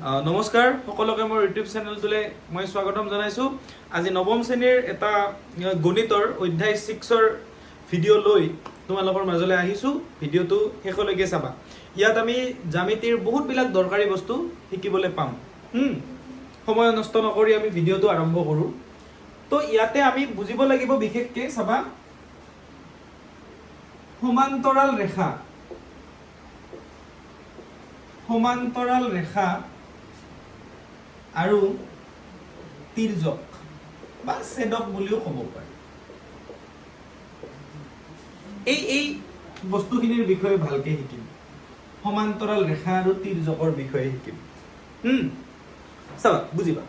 নমস্কাৰ সকলোকে মোৰ ইউটিউব চেনেলটোলৈ মই স্বাগতম জনাইছোঁ। আজি নৱম শ্ৰেণীৰ এটা গণিতৰ অধ্যায় 6ৰ ভিডিঅ' লৈ তোমালোকৰ মাজলৈ আহিছোঁ। ভিডিঅ'টো শেষলৈকে চাবা। ইয়াত আমি জ্যামিতিৰ বহুতবিলাক দৰকাৰী বস্তু শিকিবলৈ পাম। সময় নষ্ট নকৰি আমি ভিডিঅ'টো আৰম্ভ কৰোঁ। তো ইয়াতে আমি বুজিব লাগিব বিশেষকৈ চাবা সমান্তৰাল ৰেখা আৰু তিৰ্যক বা ছেদক বুলিও ক'ব পাৰি। এই বস্তুখিনিৰ বিষয়ে ভালকে শিকিম। সমান্তৰাল ৰেখা আৰু তিৰ্যকৰ বিষয়ে শিকিম। চাবা বুজিবা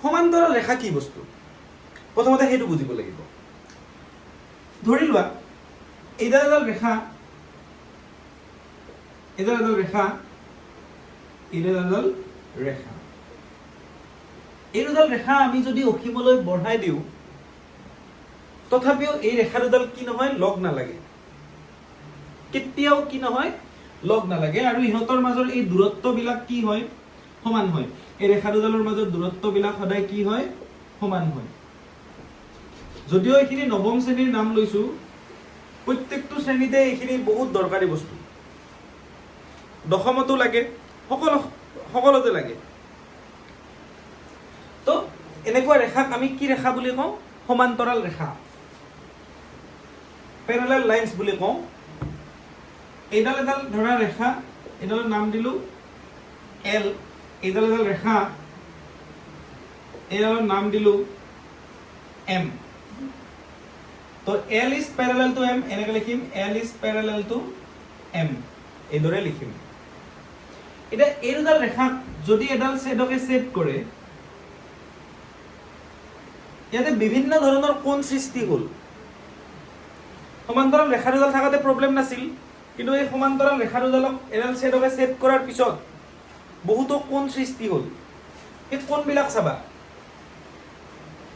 সমান্তৰাল ৰেখা কি বস্তু, প্ৰথমতে সেইটো বুজিব লাগিব। ধৰি লোৱা এইডাল ৰেখা এই দুডাল ৰেখা আমি যদি অসীমলৈ বঢ়াই দিওঁ তথাপিও এই ৰেখা দুডাল কি নহয়, লগ নালাগে। কেতিয়াও কি নহয়, লগ নালাগে। আৰু ইহঁতৰ মাজৰ এই দূৰত্ববিলাক কি হয়, সমান হয়। এই ৰেখা দুডালৰ মাজৰ দূৰত্ববিলাক সদায় কি হয়, সমান হয়। যদিও এইখিনি নৱম শ্ৰেণীৰ নাম লৈছো, প্ৰত্যেকটো শ্ৰেণীতে এইখিনি বহুত দৰকাৰী বস্তু। দশমতো লাগে, সকলোতে লাগে। তো এনেকুৱা ৰেখাক আমি কি ৰেখা বুলি কওঁ, সমান্তৰাল ৰেখা, পেৰালেল লাইনছ বুলি কওঁ। এইডাল এডাল ধৰা ৰেখা, এইডালৰ নাম দিলো এল। এইডাল এডাল ৰেখা, এইডালৰ নাম দিলো এম। তো এল ইজ প্যাৰালাল টু এম, এনেকে লিখিম এল ইজ প্যাৰালাল টু এম, এইদৰে লিখিম। এতিয়া এই দুডাল ৰেখাক যদি এডাল ছেদকে ছেদ কৰে, ইয়াতে বিভিন্ন ধৰণৰ কোণ সৃষ্টি হ'ল। সমান্তৰাল ৰেখা দুডাল থাকাতে প্ৰব্লেম নাছিল, কিন্তু এই সমান্তৰাল ৰেখা দুডালক এডাল ছেদকে ছেদ কৰাৰ পিছত বহুতো কোণ সৃষ্টি হ'ল। এই কোণবিলাক চাবা,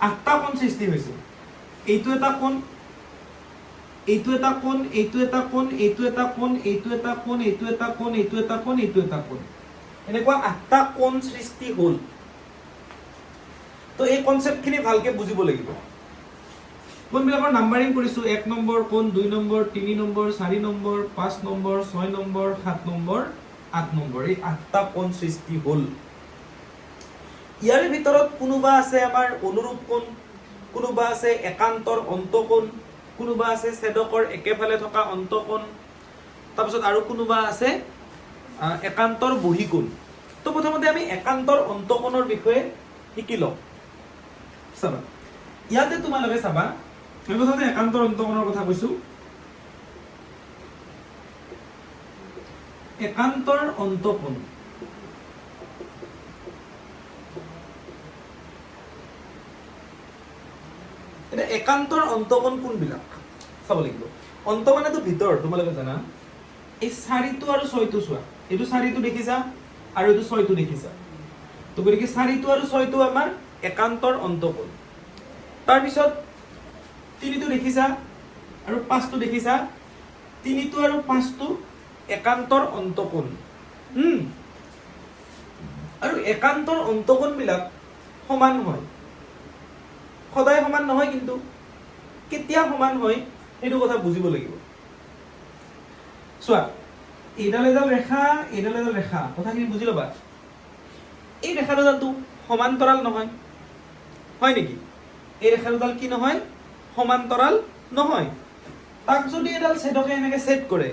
8টা কোণ সৃষ্টি হৈছে। এইটো এটা কোণ, এইটো এটা কোণ, এইটো এটা কোণ, এইটো এটা কোণ, এইটো এটা কোণ, এইটো এটা কোণ, এইটো এটা কোণ, এইটো এটা কোণ, এনেকুৱা 8টা কোণ সৃষ্টি হ'ল। তো এই কনসেপ্টখিনি ভালকে বুজিব লাগিব। কোণবিলাকৰ নাম্বাৰিং কৰিছো, 1 নম্বৰ কোণ, 2 number, 3 number, 4 number, 5 number, 6 number, 7 number, 8 number, এই 8টা কোণ সৃষ্টি হ'ল। ইয়াৰ ভিতৰত কোনোবা আছে আমাৰ অনুৰূপ কোণ, কোনোবা আছে একান্তৰ অন্তকোণ, কোনোবা আছে ছেদকৰ একেফালে থকা অন্তকোণ, তাৰপিছত আৰু কোনোবা আছে একান্তৰ বহিকোণ। তো প্ৰথমতে আমি একান্তৰ অন্তকোণৰ বিষয়ে শিকি লওঁ। চাবা ইয়াতে তোমালোকে চাবা, আমি প্ৰথমতে একান্তৰ অন্তকোণৰ কথা কৈছো। একান্তৰ অন্তকোণ এটা একান্তৰ অন্তকোণ কোনবিলাক চাব লাগিব। অন্ত মানেতো ভিতৰ, তোমালোকে জানা। এই 4টো আৰু 6টো চোৱা, এইটো 4টো দেখিছা আৰু এইটো 6টো দেখিছা। তো গতিকে 4টো আৰু 6টো আমাৰ একান্তৰ অন্তকোণ। তাৰপিছত 3টো দেখিছা আৰু 5টো দেখিছা, 3টো আৰু 5টো একান্তৰ অন্তকোণ। আৰু একান্তৰ অন্তকোণবিলাক সমান হয়, সদায় সমান নহয়, কিন্তু কেতিয়া সমান হয় সেইটো কথা বুজিব লাগিব। চোৱা এইডাল এডাল ৰেখা, এইডাল এডাল ৰেখা, কথাখিনি বুজি ল'বা। এই ৰেখা দুডালটো সমান্তৰাল নহয়, হয় নেকি? এই ৰেখা দুডাল কি নহয়, সমান্তৰাল নহয়। তাক যদি এডাল ছেদকে এনেকে ছেদ কৰে,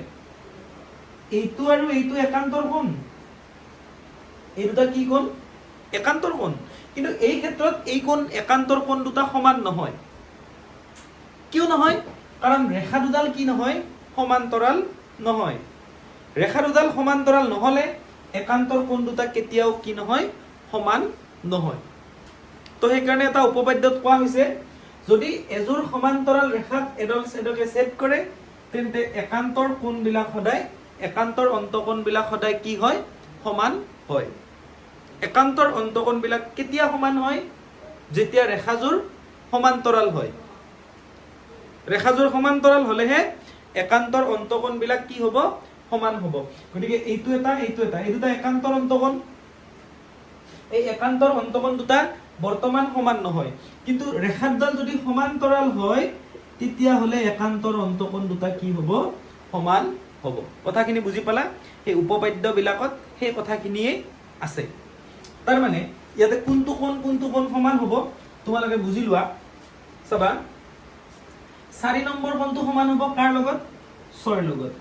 এইটো আৰু এইটো একান্তৰ কোণ, এই দুটা কি কোণ, একান্তৰ কোণ। কিন্তু এই ক্ষেত্ৰত এই কোণ, একান্তৰ কোণ দুটা সমান নহয়। কিয় নহয়? কাৰণ ৰেখা দুডাল কি নহয়, সমান্তৰাল নহয়। ৰেখা দুডাল সমান্তৰাল নহলে একান্তৰ কোণ দুটা কেতিয়াও কি নহয়, সমান নহয়। তো সেইকাৰণে এটা উপপাদ্যত কোৱা হৈছে, যদি এযোৰ সমান্তৰাল ৰেখাক এডাল ছেদকে ছেদ কৰে, তেন্তে একান্তৰ কোণবিলাক সদায়, একান্তৰ অন্তকোণবিলাক সদায় কি হয়, সমান হয়। একান্তৰ অন্তকোণবিলাক কেতিয়া সমান হয়, যেতিয়া ৰেখাযোৰ সমান্তৰাল হয়। ৰেখাযোৰ সমান্তৰাল হলেহে একান্তৰ অন্তকোণবিলাক কি হ'ব, সমান হ'ব। গতিকে এইটো এটা, এইটো এটা, এই দুটা একান্তৰ অন্তকোণ। এই একান্তৰ অন্তকোণ দুটা বৰ্তমান সমান নহয়, কিন্তু ৰেখা দুডাল যদি সমান্তৰাল হয় তেতিয়াহ'লে একান্তৰ অন্তকোণ দুটা কি হ'ব? সমান হ'ব। কথাখিনি বুজি পালা? সেই উপপাদ্য বিলাকত সেই কথাখিনিয়ে আছে। তাৰ মানে ইয়াতে কোনটো কোণ সমান হ'ব তোমালোকে বুজি লোৱা। চাবা 4 নম্বৰ কোণটো সমান হ'ব কাৰ লগত? 6 লগত।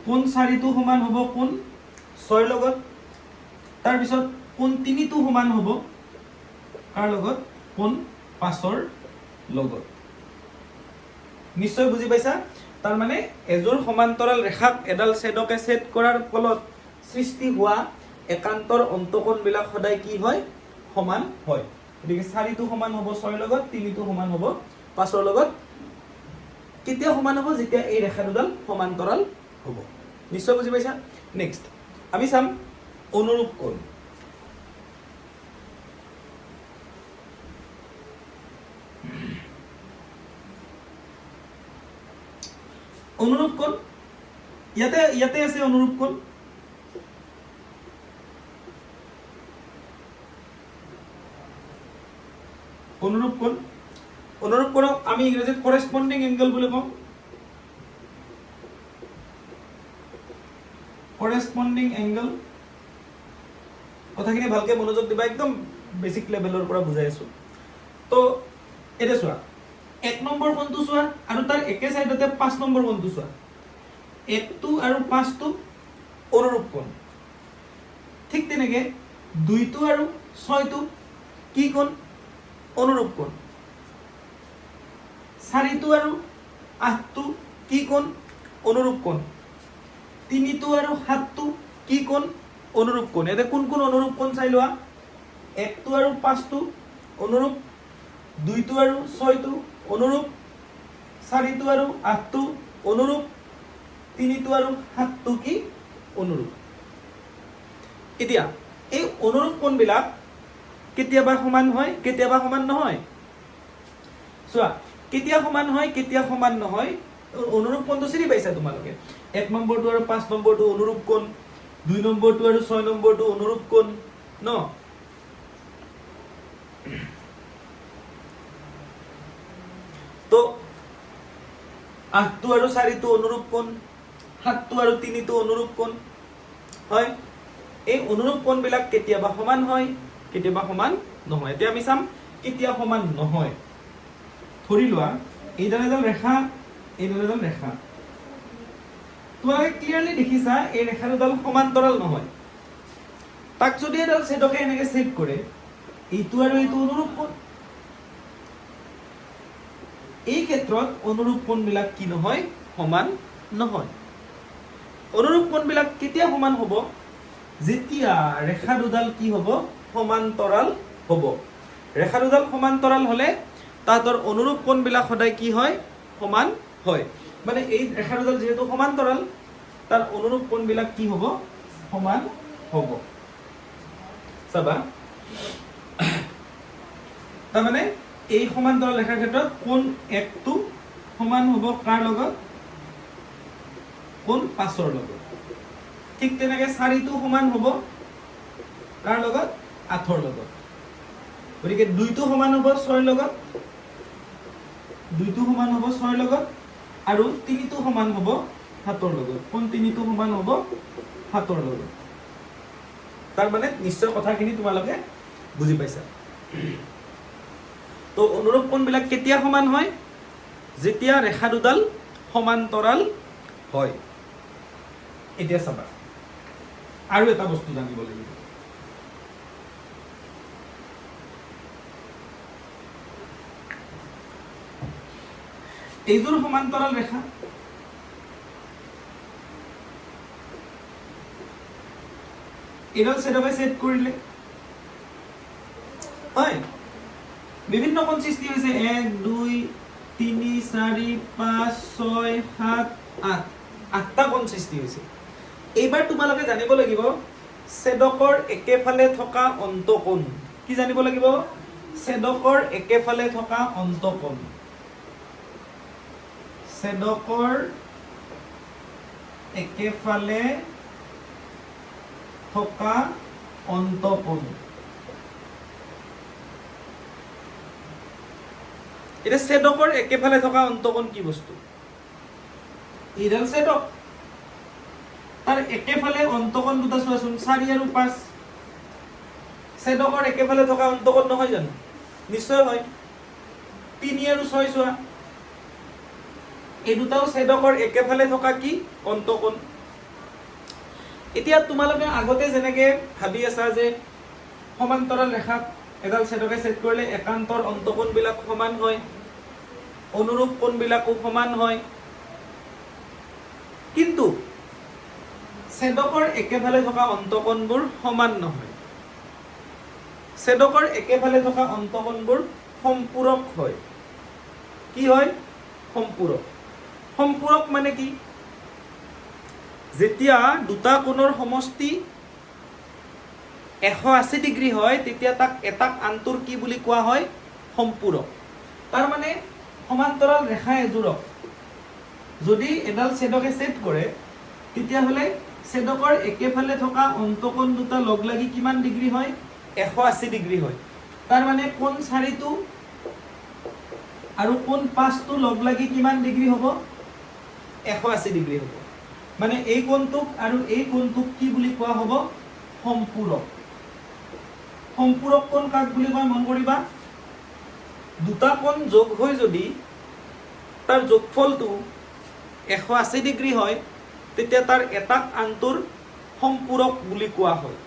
কোণ 4টো সমান হ'ব কোণ 6 লগত। তাৰপিছত কোণ 3টো সমান হ'ব কাৰ লগত? কোণ 5ৰ লগত। নিশ্চয় বুজি পাইছা? তাৰ মানে এযোৰ সমান্তৰাল ৰেখাক এডাল ছেদকে ছেদ কৰাৰ ফলত সৃষ্টি হোৱা একান্তৰ অন্তকোণ বিলাক সদায় কি হয়? সমান হয়। গতিকে 4টো সমান হ'ব 6 লগত, 3টো সমান হ'ব 5ৰ লগত। কেতিয়া সমান হ'ব? যেতিয়া এই ৰেখা দুডাল সমান্তৰাল হ'ব। নিশ্চয় বুজি পাইছা? নেক্সট আমি চাম অনুৰূপ কোণ। অনুৰূপ কোণ ইয়াতে আছে অনুৰূপ কোণ। অনুৰূপ কোণক আমি ইংৰাজীত কৰেসপন্ডিং এংগল বুলি কওঁ। কৰেসপন্ডিং এংগল। কথাখিনি ভালকে মনোযোগ দিবা, একদম বেসিক লেভেলৰ পৰা বুজাই আছো। তো এটা চোৱা 1 নম্বৰ কোণটো চোৱা আৰু তাৰ একে সাইডতে 5 নম্বৰ কোণটো চোৱা। 1টো আৰু 5টো অনুৰূপ কোণ। ঠিক তেনেকে 2টো আৰু 6টো কি কোণ? অনুৰূপ কোণ। 4টো আৰু 8টো কি কোণ? অনুৰূপ কোণ। 3টো আৰু 7টো কি কোণ? অনুৰূপ কোণ। এতে কোন অনুৰূপ কোণ চাই লোৱা। 1টো আৰু 5টো অনুৰূপ, 2টো আৰু 6টো অনুৰূপ, 4টো আৰু 8টো অনুৰূপ, 3টো আৰু 7টো কি? অনুৰূপ। এতিয়া এই অনুৰূপ কোণবিলাক কেতিয়াবা সমান হয়, কেতিয়াবা সমান নহয়। চোৱা কেতিয়া সমান হয়, কেতিয়া সমান নহয়। অনুৰূপ কোণটো চিনি পাইছা তোমালোকে। 1 নম্বৰটো আৰু 5 নম্বৰটো অনুৰূপ কোণ, 2 নম্বৰটো আৰু 6 নম্বৰটো অনুৰূপ কোণ ন। তো 8টো আৰু 4টো অনুৰূপ কোণ, 7টো আৰু 3টো অনুৰূপ কোণ হয়। এই অনুৰূপ কোণবিলাক কেতিয়াবা সমান হয়, কেতিয়াবা সমান নহয়। এতিয়া আমি চাম কেতিয়া সমান নহয়। ধৰি লোৱা এইডাল এডাল ৰেখা, এইডাল এডাল ৰেখা। তোমালোকে ক্লিয়াৰলি দেখিছা এই ৰেখা দুডাল সমান্তৰাল নহয়। তাক যদি এডাল ছেদকে এনেকে ছেদ কৰে, এইটো আৰু এইটো অনুৰূপ কোণ। এই ক্ষেত্ৰত অনুৰূপ কোণবিলাক কি নহয়? সমান নহয়। অনুৰূপ কোণবিলাক কেতিয়া সমান হ'ব? যেতিয়া ৰেখা দুডাল কি হ'ব? সমান্তৰাল হ'ব। ৰেখা দুডাল সমান্তৰাল হ'লে তাহাঁতৰ অনুৰূপ কোণবিলাক সদায় কি হয়? সমান হয়। মানে এই ৰেখা দুডাল যেহেতু সমান্তৰাল, তাৰ অনুৰূপ কোণবিলাক কি হ'ব? সমান হ'ব। চাবা তাৰমানে এই সমান্তৰাল ৰেখাৰ ক্ষেত্ৰত কোণ 1টো সমান হ'ব কাৰ লগত? কোণ 5ৰ লগত। ঠিক তেনেকে 4টো সমান হ'ব কাৰ লগত? 8ৰ লগত। গতিকে 2টো সমান হ'ব 6ৰ লগত, 2টো সমান হ'ব 6ৰ লগত, আৰু 3টো সমান হ'ব 7ৰ লগত। কোণ 3টো সমান হ'ব 7ৰ লগত। তাৰ মানে নিশ্চয় কথাখিনি তোমালোকে বুজি পাইছা। তো অনুৰূপ কোণবিলাক কেতিয়া সমান হয়? যেতিয়া ৰেখা দুডাল সমান্তৰাল হয়। এতিয়া চাবা আৰু এটা বস্তু জানিব লাগিব। এইযোৰ সমান্তৰাল ৰেখা, এইডাল ছেদকে ছেদ কৰিলে হয়, বিভিন্ন কোণ সৃষ্টি হৈছে। 1 2 3 4 5 6 7 8 8টা কোণ সৃষ্টি হৈছে। এইবাৰ তোমালোকে জানিব লাগিব ছেদকৰ একেফালে থকা অন্তকোণ। কি জানিব লাগিব? ছেদকৰ একেফালে থকা অন্তকোণ। ছেদকৰ একেফালে থকা অন্তকোণ। এতিয়া ছেদকৰ একেফালে থকা অন্তকোণ কি বস্তু? এইডাল ছেদক, তাৰ একেফালে অন্তকোণ দুটা চোৱাচোন, 4 আৰু 5। ছেদকৰ একেফালে থকা অন্তকোণ নহয় জানো? নিশ্চয় হয়। 3 আৰু 6 চোৱা, এই দুটাও ছেদকৰ একেফালে থকা কি অন্তকোণ। এতিয়া তোমালোকে আগতে যেনেকে ভাবি আছা যে সমান্তৰাল ৰেখাত এডাল ছেদকে ছেদ কৰিলে একান্তৰ অন্তকোণ বিলাক সমান হয়, অনুৰূপ কোণ বিলাকো সমান হয়, কিন্তু ছেদকৰ একেফালে থকা অন্তকোণবোৰ সমান নহয়। ছেদকৰ একেফালে থকা অন্তকোণবোৰ সম্পূৰক হয়। কি হয়? সম্পূৰক। সম্পূৰক মানে কি? যেতিয়া দুটা কোণৰ সমষ্টি 180 ডিগ্ৰী হয় তেতিয়া তাক এটাক আনটোৰ কি বুলি কোৱা হয়? সম্পূৰক। তাৰ মানে সমান্তৰাল ৰেখা এযোৰক যদি এডাল ছেদকে ছেদ কৰে তেতিয়াহ'লে ছেদকৰ একেফালে থকা অন্তকোণ দুটা লগ লাগি কিমান ডিগ্ৰী হয়? 180 ডিগ্ৰী হয়। তাৰ মানে কোণ 4টো আৰু কোণ 5টো লগ লাগি কিমান ডিগ্ৰী হ'ব? 180 ডিগ্ৰী হ'ব। মানে এই কোণটোক আৰু এই কোণটোক কি বুলি কোৱা হ'ব? সম্পূৰক। সম্পূৰক কোণ কাক বুলি কয় মন কৰিবা? দুটা কোণ যোগ হৈ যদি তাৰ যোগফলটো 180 ডিগ্ৰী হয় তেতিয়া তাৰ এটাক আনটোৰ সম্পূৰক বুলি কোৱা হয়।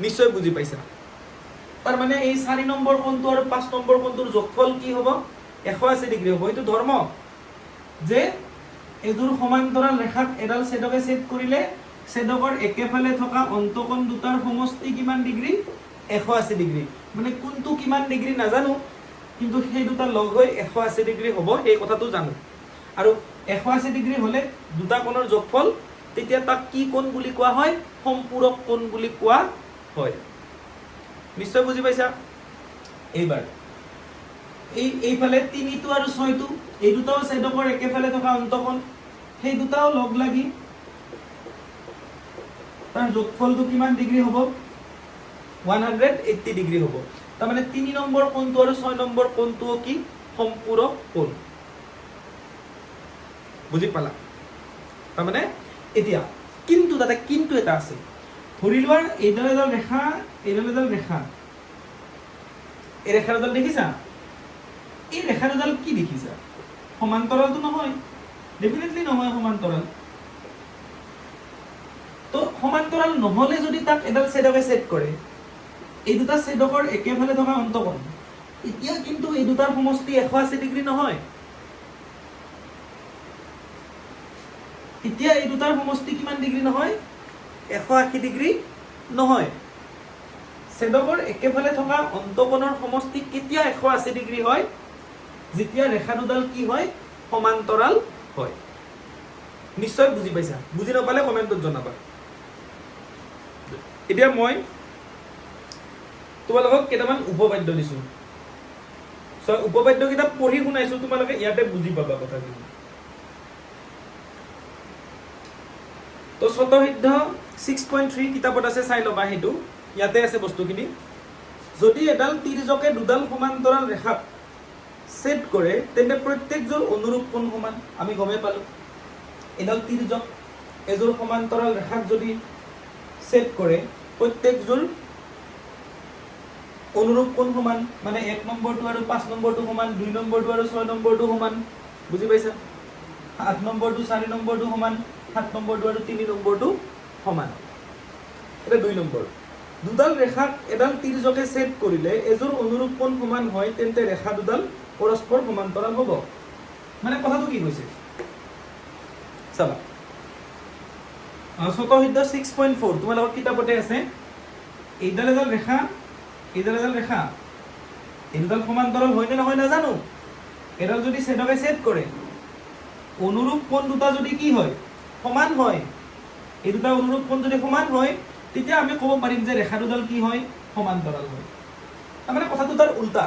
নিশ্চয় বুজি পাইছা? তাৰ মানে এই 4 নম্বৰ কোণটো আৰু 5 নম্বৰ কোণটোৰ যোগফল কি হ'ব? 180 ডিগ্ৰী হ'ব। এইটো ধৰ্ম যে এযোৰ সমান্তৰাল ৰেখাত এডাল ছেদকে ছেদ কৰিলে ছেদকৰ একেফালে থকা অন্তকোণ দুটাৰ সমষ্টি কিমান ডিগ্ৰী? 180 ডিগ্ৰী। মানে কোনটো কিমান ডিগ্ৰী নাজানো, কিন্তু সেই দুটা লগ হৈ 180 ডিগ্ৰী হ'ব এই কথাটো জানো। আৰু 180 ডিগ্ৰী হ'লে দুটা কোণৰ যোগফল, তেতিয়া তাক কি কোণ বুলি কোৱা হয়? সম্পূৰক কোণ বুলি কোৱা হয়। নিশ্চয় বুজি পাইছা? এইবাৰ এইফালে 3টো আৰু 6টো এই দুটাও ছেদকৰ একেফালে থকা অন্তকোণ, সেই দুটাও লগ লাগি তাৰ যোগফলটো কিমান ডিগ্ৰী হ'ব? 180 ডিগ্ৰী হ'ব। তাৰমানে 3 নম্বৰ কোণটো আৰু 6 নম্বৰ কোণটোও কি? সম্পূৰক কোণ। বুজি পালা? তাৰমানে এতিয়া কিন্তু তাতে কিন্তু এটা আছে। ধৰি লোৱা এইডাল এডাল ৰেখা, এইডাল এডাল ৰেখা, এই ৰেখা দুডাল দেখিছা? এই ৰেখা দুডাল কি দেখিছা? সমান্তৰালটো নহয়, ডেফিনেটলি নহয় সমান্তৰাল। তো সমান্তৰাল নহ'লে যদি তাক এডাল ছেদকে ছেদ কৰে, এই দুটা ছেদকৰ একেফালে থকা অন্তকোণ, এতিয়া কিন্তু এই দুটাৰ সমষ্টি 180 ডিগ্ৰী নহয়। এতিয়া এই দুটাৰ সমষ্টি কিমান ডিগ্ৰী নহয়? 180 ডিগ্ৰী নহয়। ছেদকৰ একেফালে থকা অন্তকোণৰ সমষ্টি কেতিয়া 180 ডিগ্ৰী হয়? যেতিয়া ৰেখা দুডাল কি হয়? সমান্তৰাল হয়। নিশ্চয় বুজি পাইছা? বুজি নাপালে কমেণ্টত জনাবা। এতিয়া মই তোমালোকক কেইটামান উপপাদ্য দিছো, উপপাদ্য কেইটা পঢ়ি শুনাইছো, তোমালোকে ইয়াতে বুজি পাবা কথাখিনি। তো স্বতঃসিদ্ধ 6.3 কিতাপত আছে, চাই ল'বা, সেইটো ইয়াতে আছে বস্তুখিনি। যদি এডাল তিৰ্যকে দুডাল সমান্তৰাল ৰেখাত ছেদ কৰে তেন্তে প্ৰত্যেকযোৰ অনুৰূপ কোণ সমান। আমি গমেই পালো এডাল তিৰ্যক এযোৰ সমান্তৰাল ৰেখাত যদি ছেদ কৰে প্ৰত্যেকযোৰ অনুৰূপ কোণ সমান। মানে 1 নম্বৰটো আৰু 5 নম্বৰটো সমান, 2 নম্বৰটো আৰু 6 নম্বৰটো সমান। বুজি পাইছা? 8 নম্বৰটো 4 নম্বৰটো সমান, 7 নম্বৰটো আৰু 3 নম্বৰটো সমান। এটা 2 নম্বৰ। দুডাল ৰেখাক এডাল তিৰ্যকে ছেদ কৰিলে এযোৰ অনুৰূপ কোণ সমান হয় তেন্তে ৰেখা দুডাল পৰস্পৰ সমান্তৰাল হ'ব। মানে কথাটো কি কৈছে চাবা, স্বতঃসিদ্ধ 6.4 তোমালোকৰ কিতাপতে আছে। এইডাল এডাল ৰেখা, এইডাল এডাল ৰেখা, এই দুডাল সমান্তৰাল হয় নে নহয় নাজানো। এডাল যদি ছেদকে ছেদ কৰে, অনুৰূপ কোণ দুটা যদি কি হয়? সমান হয়। এই দুটা অনুৰূপ কোণ যদি সমান হয় তেতিয়া আমি ক'ব পাৰিম যে ৰেখা দুডাল কি হয়? সমান্তৰাল হয়। তাৰমানে কথাটো তাৰ উল্টা।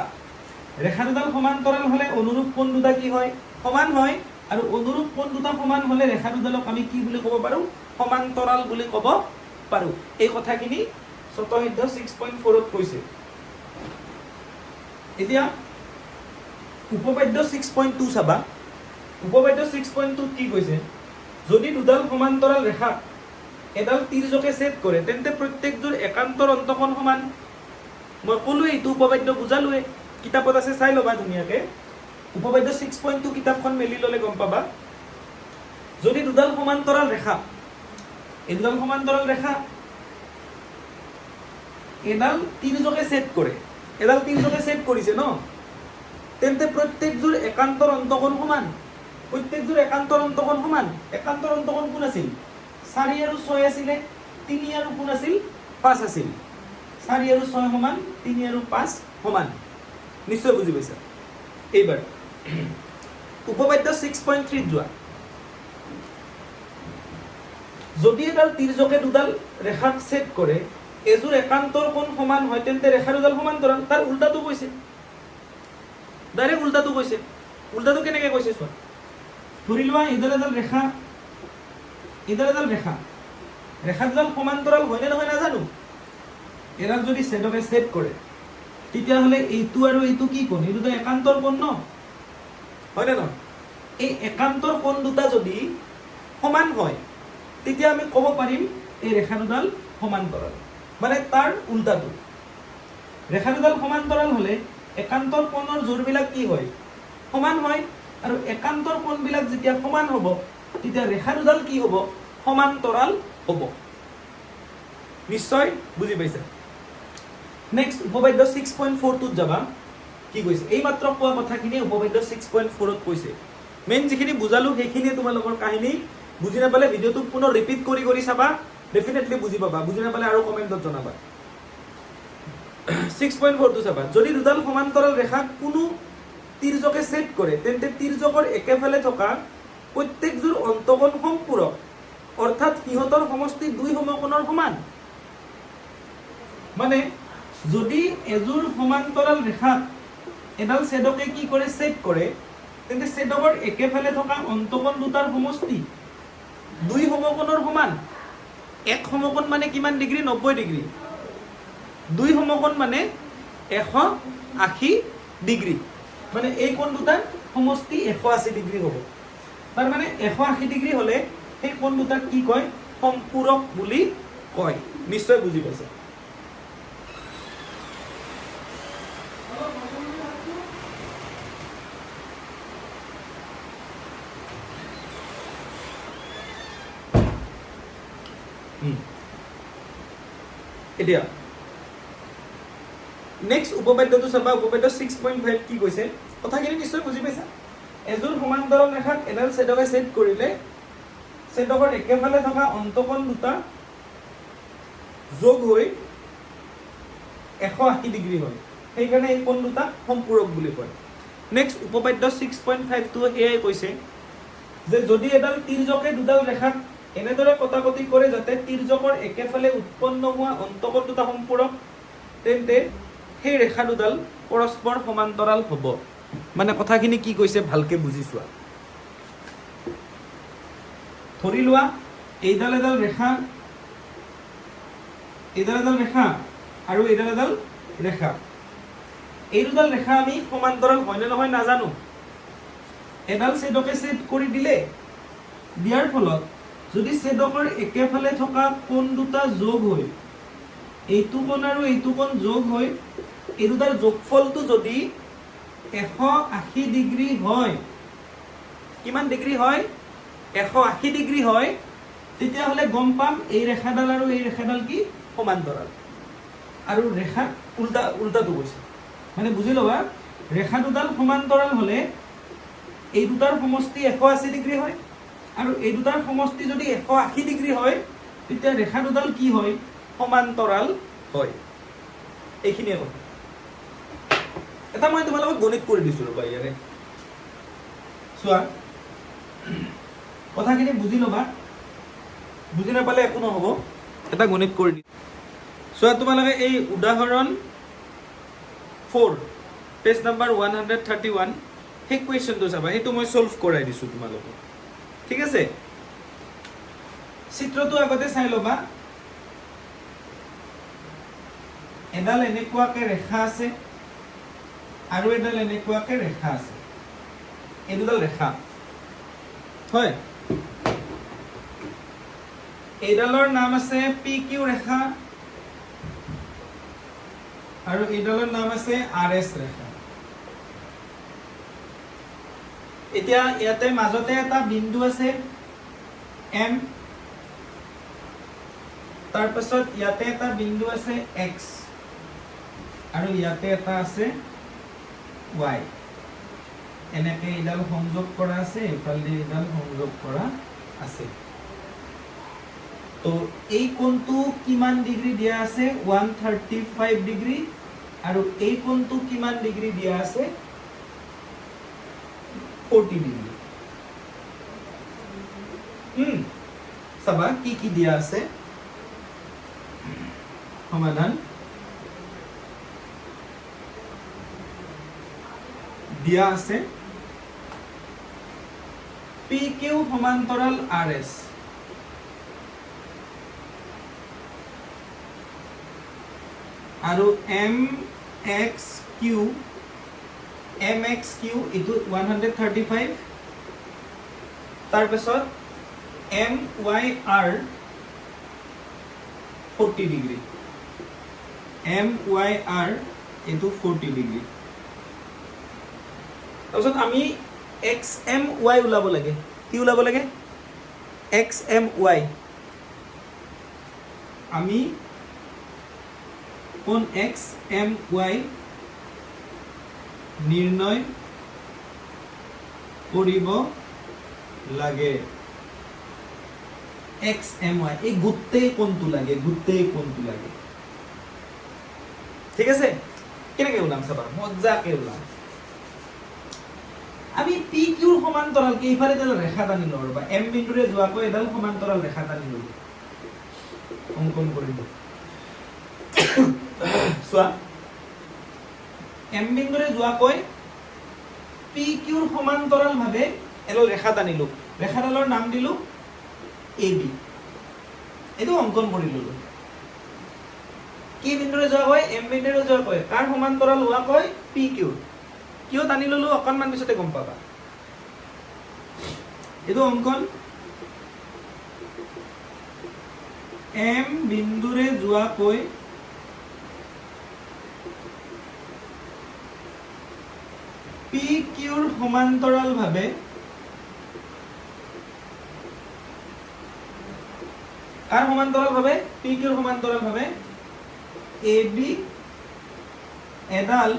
ৰেখা দুডাল সমান্তৰাল হ'লে অনুৰূপ কোণ দুটা কি হয়? সমান হয়। আৰু অনুৰূপ কোণ দুটা সমান হ'লে ৰেখা দুডালক আমি কি বুলি ক'ব পাৰো? সমান্তৰাল বুলি ক'ব পাৰো। এই কথাখিনি স্বতঃসিদ্ধ 6.4 ত কৈছে। এতিয়া উপপাদ্য 6.2 চাবা উপপাদ্য 6.2 কি কৈছে যদি দুডাল সমান্তৰাল ৰেখা এডাল তিৰ্যকে ছেদ কৰে তেন্তে প্ৰত্যেকযোৰ একান্তৰ অন্তকোণ সমান মই ক'লো এইটো উপপাদ্য বুজালোৱে কিতাপত আছে চাই লবা ধুনীয়াকে উপপাদ্য 6.2 কিতাপখন মেলি ললে গম পাবা যদি দুডাল সমান্তৰাল ৰেখা এডাল সমান্তৰাল ৰেখা এডাল তিৰ্যকে ছেদ কৰে এডাল তিৰ্যকে ছেদ কৰিছে ন তেন্তে প্ৰত্যেকযোৰ একান্তৰ অন্তকোণ সমান প্ৰত্যেকযোৰ একান্তৰ অন্তকোণ সমান একান্তৰ অন্তকোণ কোন আছিল 4 আৰু 6 আছিল 3 আৰু কোন আছিল 5 আছিল 4 আৰু 6 সমান 3 আৰু 5 সমান নিশ্চয় বুজি পাইছা এইবাৰ উপপাদ্য 6.3 যোৱা যদি এডাল তিৰ্যকে দুডাল ৰেখাক ছেদ কৰে এযোৰ একান্তৰ কোণ সমান হয় তেন্তে ৰেখা দুডাল সমান্তৰাল তাৰ উল্টাটো কৈছে ডাইৰেক্ট উল্টাটো কৈছে উল্টাটো কেনেকৈ কৈছে চোৱা ধৰি লোৱা এডাল ৰেখা ৰেখা দুডাল সমান্তৰাল হয়নে নহয় নাজানো এডাল যদি ছেদকে ছেদ কৰে তেতিয়াহ'লে এইটো আৰু এইটো কি কোণ এই দুটা একান্তৰ কোণ ন হয়নে নহয় এই একান্তৰ কোণ দুটা যদি সমান হয় তেতিয়া আমি ক'ব পাৰিম এই ৰেখা দুডাল সমান্তৰাল মানে তাৰ উল্টাটো ৰেখা দুডাল সমান্তৰাল হ'লে একান্তৰ কোণৰ জোৰবিলাক কি হয় সমান হয় আৰু একান্তৰ কোণবিলাক যেতিয়া সমান হ'ব তেতিয়া ৰেখা দুডাল কি হ'ব সমান্তৰাল হ'ব নিশ্চয় বুজি পাইছা নেক্সট উপপাদ্য 6.4 ত যাবা কি কৈছে এই মাত্ৰ কোৱা কথাখিনি উপপাদ্য 6.4 ত কৈছে মেইন যিখিনি বুজালো সেইখিনিয়ে তোমালোকৰ কাহিনী বুজি নাপালে ভিডিওটো পুনৰ ৰিপিট কৰি চাবা ডেফিনেটলি বুজি পাবা বুজি নাপালে আৰু কমেন্টত জনাবা 6.4 টো চাবা যদি দুডাল সমান্তৰাল ৰেখা কোনো তিৰ্যকে ছেদ কৰে তেন্তে তিৰ্যকৰ একেফালে থকা প্ৰত্যেকযোৰ অন্তকোণ সম্পূৰক অৰ্থাৎ সিহঁতৰ সমষ্টি দুই সমকোণৰ সমান মানে যদি এযোৰ সমান্তৰাল ৰেখা এডাল ছেদকে কি কৰে ছেদ কৰে তেন্তে ছেদকৰ একেফালে থকা অন্তকোণ দুটাৰ সমষ্টি দুই সমকোণৰ সমান এক সমকোণ মানে কিমান ডিগ্ৰী 90 ডিগ্ৰী দুই সমকোণ মানে 180 ডিগ্ৰী মানে এই কোণ দুটাৰ সমষ্টি 180 ডিগ্ৰী হ'ব তাৰ মানে 180 ডিগ্ৰী হ'লে এই কোণ দুটাক কি কয় সম্পূৰক বুলি কয় নিশ্চয় বুজি পাইছে এতিয়া নেক্সট উপপাদ্যটো চাবা উপপাদ্য 6.5 কি কৈছে কথাখিনি নিশ্চয় বুজি পাইছা এযোৰ সমান্তৰাল ৰেখাক এডাল ছেদকে ছেদ কৰিলে ছেদকৰ একেফালে থকা অন্তকোণ দুটা যোগ হৈ 180 ডিগ্ৰী হয় সেইকাৰণে এই কোণ দুটা সম্পূৰক বুলি কয় নেক্সট উপপাদ্য 6.5 টো এয়াই কৈছে যে যদি এডাল তিৰ্যকে দুডাল ৰেখাক এনেদৰে কটাকটি কৰে যাতে তিৰ্যকৰ একেফালে উৎপন্ন হোৱা অন্তকোণ দুটা সম্পূৰক তেন্তে সেই ৰেখা দুডাল পৰস্পৰ সমান্তৰাল হ'ব মানে কথাখিনি কি কৈছে ভালকে বুজি চোৱা ধৰি লোৱা এইডাল ৰেখা আৰু এইডাল ৰেখা এই দুডাল ৰেখা আমি সমান্তৰাল হয়নে নহয় নাজানো এডাল ছেদকে ছেদ কৰি দিয়াৰ ফলত যদি ছেদকৰ একেফালে থকা কোণ দুটা যোগ হৈ এইটো কোণ আৰু এইটো কোণ যোগ হৈ এই দুটাৰ যোগফলটো যদি 180 ডিগ্ৰী হয় কিমান ডিগ্ৰী হয় 180 ডিগ্ৰী হয় তেতিয়াহ'লে গম পাম এই ৰেখাডাল আৰু এই ৰেখাডাল কি সমান্তৰাল আৰু ৰেখা উল্টাটো কৈছে মানে বুজি ল'বা ৰেখা দুডাল সমান্তৰাল হ'লে এই দুটাৰ সমষ্টি 180 ডিগ্ৰী হয় আৰু এই দুটাৰ সমষ্টি যদি 180 ডিগ্ৰী হয় তেতিয়া ৰেখা দুডাল কি হয় সমান্তৰাল হয় এইখিনিয়ে কথা এটা মই তোমালোকক গণিত কৰি দিছো ৰবা ইয়াৰে চোৱা কথাখিনি বুজি ল'বা বুজি নাপালে একো নহ'ব এটা গণিত কৰি দিছো চোৱা তোমালোকে এই উদাহৰণ 4 পেজ নম্বৰ 131 সেই কুৱেশ্যনটো চাবা সেইটো মই সলভ কৰাই দিছো তোমালোকক ঠিক আছে চিত্ৰটো আগতে চাই ল'বা এডাল এনেকুৱাকে ৰেখা আছে আৰু এডাল এনেকুৱাকে ৰেখা আছে এই দুডাল ৰেখা হয় এইডালৰ নাম আছে পি কিউ ৰেখা আৰু এইডালৰ নাম আছে আৰ এছ ৰেখা এতিয়া ইয়াতে মাজতে এটা বিন্দু আছে এম তাৰ পাছত ইয়াতে এটা বিন্দু আছে এক্স আৰু ইয়াতে এটা আছে y এনেকে এডাল সংযোগ কৰা আছে এফালে এডাল সংযোগ কৰা আছে তো এই কোণটো কিমান ডিগ্ৰী দিয়া আছে 135 ডিগ্ৰী আৰু এই কোণটো কিমান ডিগ্ৰী দিয়া আছে 40 ডিগ্ৰী চাবা কি কি দিয়া আছে সমাধান দিয়া আছে পি কিউ সমান্তৰাল আৰ এছ আৰু এম এক্স কিউ এইটো 135 তাৰপিছত M Y R 40 degree M Y R এইটো 40 ডিগ্ৰী তাৰপিছত আমি এক্স এম ৱাই ওলাব লাগে কি ওলাব লাগে এক্স এম ৱাই আমি কোন এক্স এম ৱাই নিৰ্ণয় কৰিব লাগে এক্স এম ৱাই এই গোটেই কোণটো লাগে ঠিক আছে কেনেকে ওলাম চাবা মজাকে ওলাম আমি পি কিউৰ সমান্তৰাল কি ইফালে এডাল ৰেখা টানি লওঁ ৰবা এম বিন্দুৰে যোৱাকৈ এডাল সমান্তৰাল ৰেখা টানি লওঁ অংকন কৰিম চোৱা এম বিন্দুৰে যোৱাকৈ পি কিউৰ সমান্তৰাল ভাৱে এডাল ৰেখা টানিলো ৰেখাডালৰ নাম দিলো এ বি এইটো অংকন কৰি ললো কি বিন্দুৰে যোৱাকৈ এম বিন্দুৰে যোৱাকৈ কাৰ সমান্তৰাল হোৱাকৈ পি কিউৰ কিয় টানি ললো অকণমান পিছতে গম পাবা এইটো অংকন এম বিন্দুৰে যোৱাকৈ পি কিউৰ সমান্তৰাল ভাৱে কাৰ সমান্তৰাল ভাৱে পি কিউৰ সমান্তৰাল ভাৱে এ বি এডাল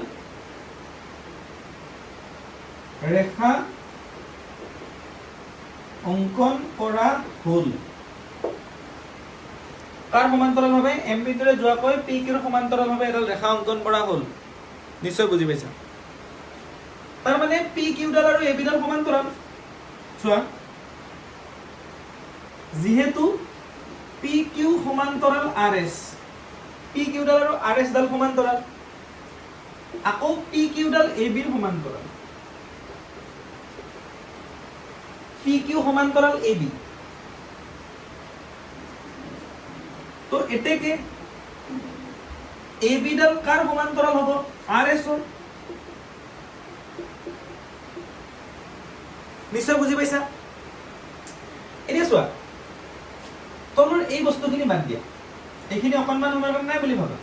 ৰেখা অংকন কৰা হল কাৰ সমান্তৰাল ভাৱে এম বিন্দুৰে যোৱাকৈ পি কিউৰ সমান্তৰাল ভাৱে এডাল ৰেখা অংকন কৰা হল নিশ্চয় বুজি পাইছা তাৰ মানে পি কিউডাল আৰু এ বিডাল সমান্তৰাল চোৱা যেহেতু পি কিউ সমান্তৰাল আৰ এছ পি কিউডাল আৰু আৰ এছ ডাল সমান্তৰাল আকৌ পি কিউডাল এ বিৰ সমান্তৰাল পি কিউ সমান্তৰাল এ বি তো এতেকে এ বিডাল কাৰ সমান্তৰাল হ'ব আৰ এছৰ নিশ্চয় বুজি পাইছা এতিয়া চোৱা তলৰ এই বস্তুখিনি বাদ দিয়া এইখিনি অকণমান সময়ৰ কাৰণে নাই বুলি ভাবা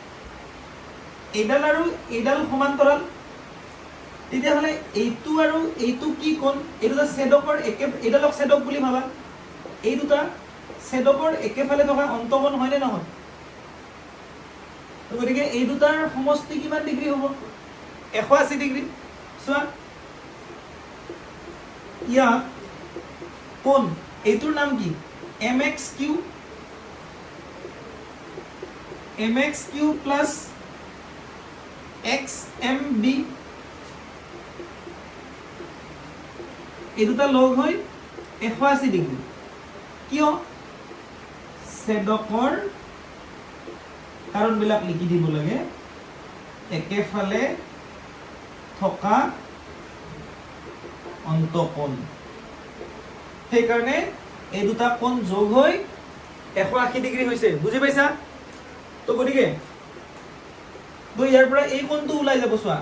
এইডাল আৰু এইডাল সমান্তৰাল তেতিয়াহ'লে এইটো আৰু এইটো কি কোণ এই দুটা ছেদকৰ এইডালক ছেদক বুলি ভাবা এই দুটা ছেদকৰ একেফালে থকা অন্তকোণ হয়নে নহয় গতিকে এই দুটাৰ সমষ্টি কিমান ডিগ্ৰী হ'ব 180 ডিগ্ৰী চোৱা ইয়াত কোণ এইটোৰ নাম কি M X Q plus X M B এই দুটা লগ হৈ 180 ডিগ্ৰী কিয় ছেদকৰ কাৰণবিলাক লিখি দিব লাগে একেফালে থকা অন্তকোণ সেইকাৰণে এই দুটা কোণ যোগ হৈ 180 ডিগ্ৰী হৈছে বুজি পাইছা তো গতিকে ইয়াৰ পৰা এই কোণটো ওলাই যাব চোৱা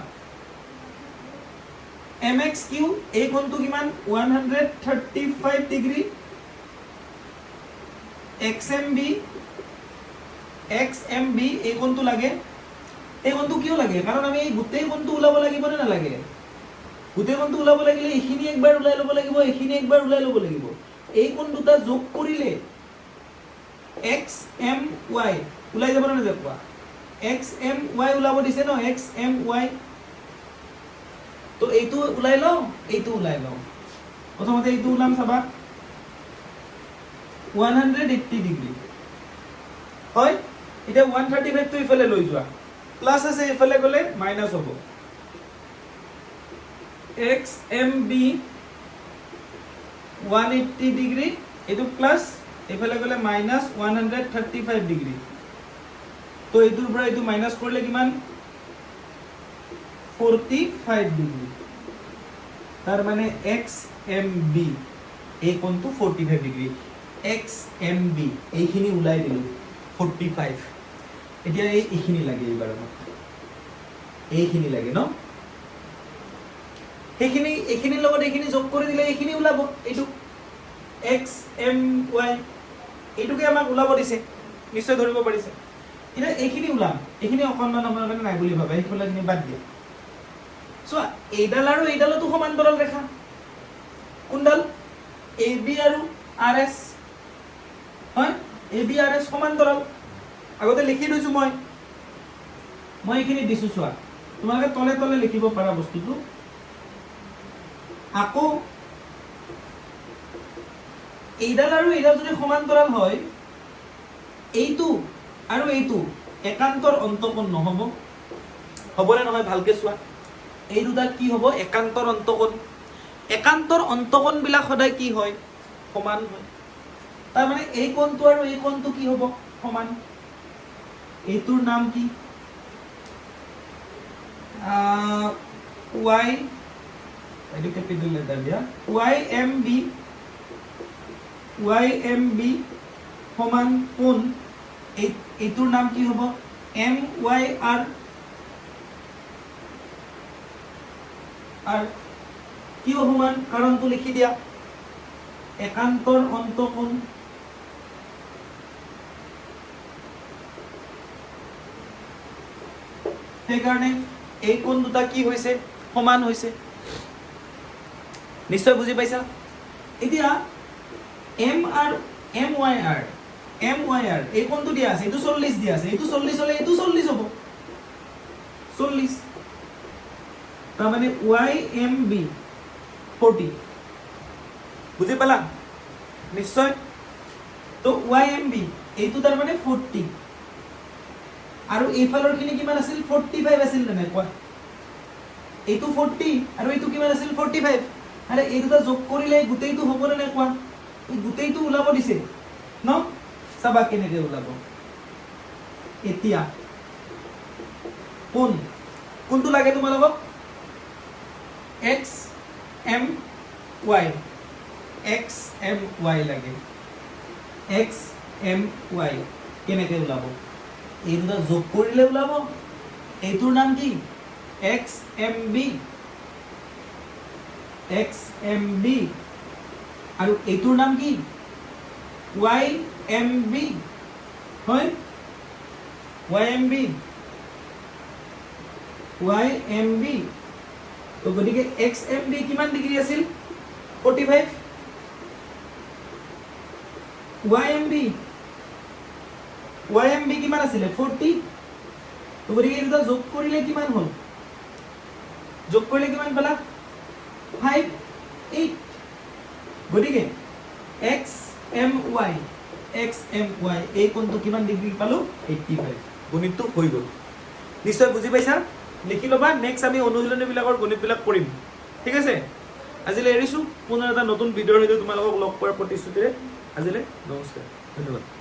MXQ এই কোণটো কিমান 135 ডিগ্ৰী XMB এই কোণটো লাগে এই কোণটো কিয় লাগে কাৰণ আমি এই গোটেই কোণটো ওলাব লাগিব নে নালাগে গোটেই কোণটো ওলাব লাগিলে এইখিনি একবাৰ ওলাই ল'ব লাগিব এইখিনি একবাৰ ওলাই ল'ব লাগিব এই কোণ দুটা যোগ কৰিলে XMY ওলাই যাব না যাব XMY ওলাব দিছে ন XMY তো এইটো ওলাই লও এইটো ওলাই লও প্ৰথমতে এইটো ওলাম চাবা 180 ডিগ্ৰী হয় এটা 135 টো ইফালে লৈ যোৱা প্লাস আছে ইফালে গলে মাইনাস হ'ব XMB 180 ডিগ্ৰী এটো প্লাস ইফালে গলে মাইনাস 135 ডিগ্ৰী তো এটোৰ পৰা এটো মাইনাস কৰিলে কিমান 45 ডিগ্ৰী তাৰ মানে XMB এই কোণটো 45 ডিগ্ৰী XMB এইখিনি উলাই দিলো 45 এতিয়া এইখিনি লাগে এবাৰ এইখিনি লাগে ন এইখিনি লগত এইখিনি যোগ কৰি দিলে এইখিনি ওলাব এইটো XMY এইটোকে আমাক ওলাব দিছে নিশ্চয় ধৰিব পাৰিছে এটা এইখিনি ওলাম এইখিনি অকনমান আমাৰ কাৰণে নাই বুলি ভাবে এইখনখিনি বাদ দিয়া সো এইডাল আৰু এইডালটো সমান্তৰাল ৰেখা কোনডাল AB আৰু RS হয় AB RS সমান্তৰাল আগতে লিখি দিছো মই এইখিনি দিছো চোৱা তোমালোকে তলে তলে লিখিব পাৰা বস্তুটো আকৌ এইডাল আৰু এইডাল যদি সমান্তৰাল হয় এইটো আৰু এইটো একান্তৰ অন্তকোণ নহব হবনে নহয় ভালকে চোৱা এই দুটা কি হ'ব একান্তৰ অন্তকোণ বিলাক সদায় কি হয় সমান হয় তাৰ মানে এই কোণটো আৰু এই কোণটো কি হ'ব সমান এইটোৰ নাম কি y এটো ক্যাপিটাল লেটাৰ দিয়া YMB সমান কোণ এইটোৰ নাম কি হ'ব MYR আৰ কি সমান কাৰণটো লিখি দিয়া একান্তৰ অন্তকোণ সেইকাৰণে এই কোণ দুটা কি হৈছে সমান হৈছে নিশ্চয় বুজি পাইছা এতিয়া MYR এই কোণটো দিয়া আছে এইটো 40 দিয়া আছে এইটো 40 হলে এইটো 40 হ'ব 40 তাৰ মানে YMB 40 বুজি পালা নিশ্চয় তো YMB এইটো তাৰ মানে 40 আৰু এইফালৰ খিনি কিমান আছিল 45 আছিল না কোৱা এইটো 40 আৰু এইটো কিমান আছিল 45 আৰে এই দুটা যোগ কৰিলে গুটেইটো হ'ব না কোৱা এই গুটেইটো ওলাব দিছে ন চাবা কেনেকৈ ওলাব এতিয়া কোনটো লাগে তোমালোকক XMY লাগে XMY কেনেকৈ ওলাব এই দুটা যোগ কৰিলে ওলাব এইটোৰ নাম কি XMB আৰু এইটোৰ নাম কি YMB হয় YMB তো গতিকে XMB কিমান ডিগ্ৰী আছিল 45 YMB কিমান আছিল 40 তো গতিকে এটা যোগ কৰিলে কিমান হ'ল যোগ কৰিলে কিমান পালা 5 8 গতিকে XMY এই কোণটো কিমান ডিগ্ৰী পালো 85 গণিতটো হৈ গ'ল নিশ্চয় বুজি পাইছা লিখি লবা নেক্সট আমি অনুশীলনী বিলাকৰ গণিত বিলাক কৰিম ঠিক আছে আজিলৈ এৰিছো পুনৰ এটা নতুন ভিডিঅ'ৰ সৈতে তোমালোকক লগ পোৱাৰ প্ৰতিশ্ৰুতিৰে আজিলৈ নমস্কাৰ ধন্যবাদ